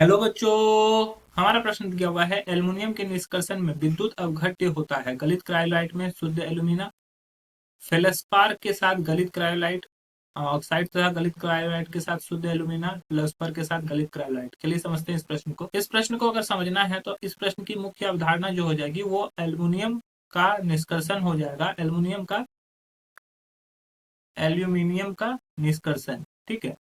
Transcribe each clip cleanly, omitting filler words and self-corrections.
Hello बच्चों। हमारा प्रश्न दिया हुआ है एल्युमिनियम के निष्कर्षण में विद्युत अपघट्य होता है। गलित क्रायोलाइट में शुद्ध एल्यूमिना, फेल्सपार के साथ गलित क्रायोलाइट, ऑक्साइड तथा गलित क्रायोलाइट के साथ शुद्ध एल्यूमिना, फेल्सपार के साथ गलित क्रायोलाइट। चलिए समझते हैं इस प्रश्न को अगर समझना है तो इस प्रश्न की मुख्य अवधारणा जो हो जाएगी वो एल्यूमिनियम का निष्कर्षण हो जाएगा। एल्यूमिनियम का निष्कर्षण, ठीक है।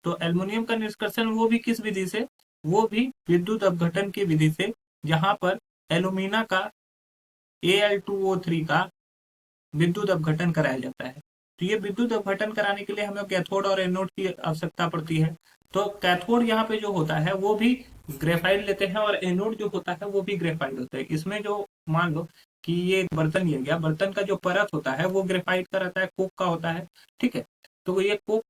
तो एल्युमिनियम का निष्कर्षण वो भी किस विधि से, वो भी विद्युत अपघटन की विधि से, जहां पर एल्यूमिना का Al2O3 का विद्युत अपघटन कराया जाता है। तो ये विद्युत अपघटन कराने के लिए हमें कैथोड और एनोड की आवश्यकता पड़ती है। तो कैथोड यहाँ पे जो होता है वो भी ग्रेफाइट लेते हैं और एनोड जो होता है वो भी ग्रेफाइट होता है। इसमें जो मान लो कि ये एक बर्तन लिया गया, बर्तन का जो परत होता है वो ग्रेफाइट का रहता है, कोक का होता है, ठीक है। तो ये कोक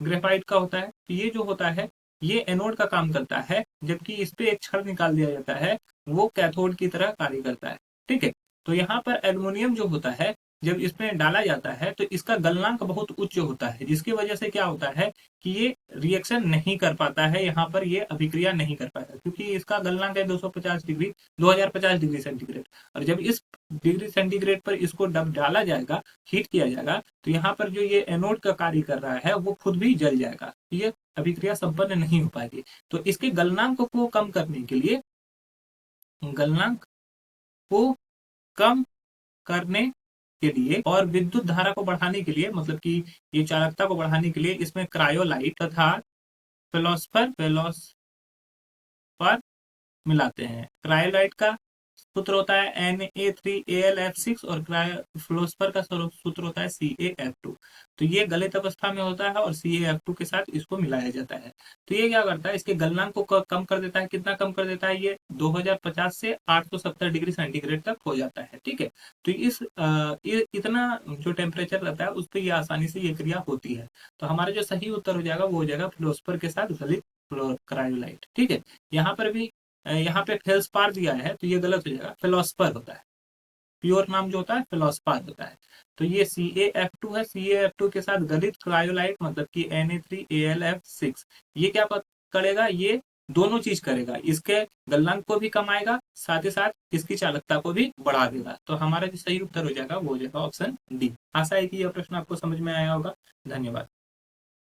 ग्रेफाइट का होता है। तो ये जो होता है ये एनोड का काम करता है, जबकि इस पे एक छड़ निकाल दिया जाता है, वो कैथोड की तरह कार्य करता है, ठीक है। तो यहाँ पर एल्युमिनियम जो होता है जब इसमें डाला जाता है तो इसका गलनांक बहुत उच्च होता है, जिसकी वजह से क्या होता है कि ये रिएक्शन नहीं कर पाता है, यहाँ पर ये अभिक्रिया नहीं कर पाता क्योंकि इसका गलनांक है 250 डिग्री, 2050 डिग्री सेंटीग्रेड। और जब इस डिग्री सेंटीग्रेड पर इसको डब डाला जाएगा, हीट किया जाएगा, तो यहाँ पर जो ये एनोड का कार्य कर रहा है वो खुद भी जल जाएगा, ये अभिक्रिया संपन्न नहीं हो पाएगी। तो इसके गलनांक को कम करने के लिए, गलनांक को कम करने के लिए और विद्युत धारा को बढ़ाने के लिए, मतलब कि ये चालकता को बढ़ाने के लिए इसमें क्रायोलाइट तथा फेलोस्फर मिलाते हैं। क्रायोलाइट का सूत्र होता है Na3AlF6 और फ्लोस्फर का सूत्र होता है CaF2। तो ये गलित अवस्था में होता है और CaF2 के साथ इसको मिलाया जाता है। तो ये क्या करता है, इसके गलनांक को कम कर देता है। कितना कम कर देता है, ये 2050 से 870 डिग्री सेंटीग्रेड तक हो जाता है, ठीक है। तो इतना जो टेम्परेचर रहता है उस पर ये आसानी से ये क्रिया होती है। तो हमारा जो सही उत्तर हो जाएगा वो हो जाएगा फ्लोस्फर के साथ गलित क्रायोलाइट, ठीक है। यहाँ पर भी यहाँ पे फेल्सपार दिया है तो ये गलत हो जाएगा, फेलोस्पर होता है। प्योर नाम जो होता है फेलोस्पार होता है। तो ये CaF2 है, CaF2 के साथ गलित क्रायोलाइट मतलब कि Na3AlF6, ये क्या करेगा, ये दोनों चीज करेगा, इसके गलनांक को भी कमाएगा, साथ ही साथ इसकी चालकता को भी बढ़ा देगा। तो हमारा जो सही उत्तर हो जाएगा वो हो जाएगा ऑप्शन डी। आशा है कि यह प्रश्न आपको समझ में आया होगा। धन्यवाद।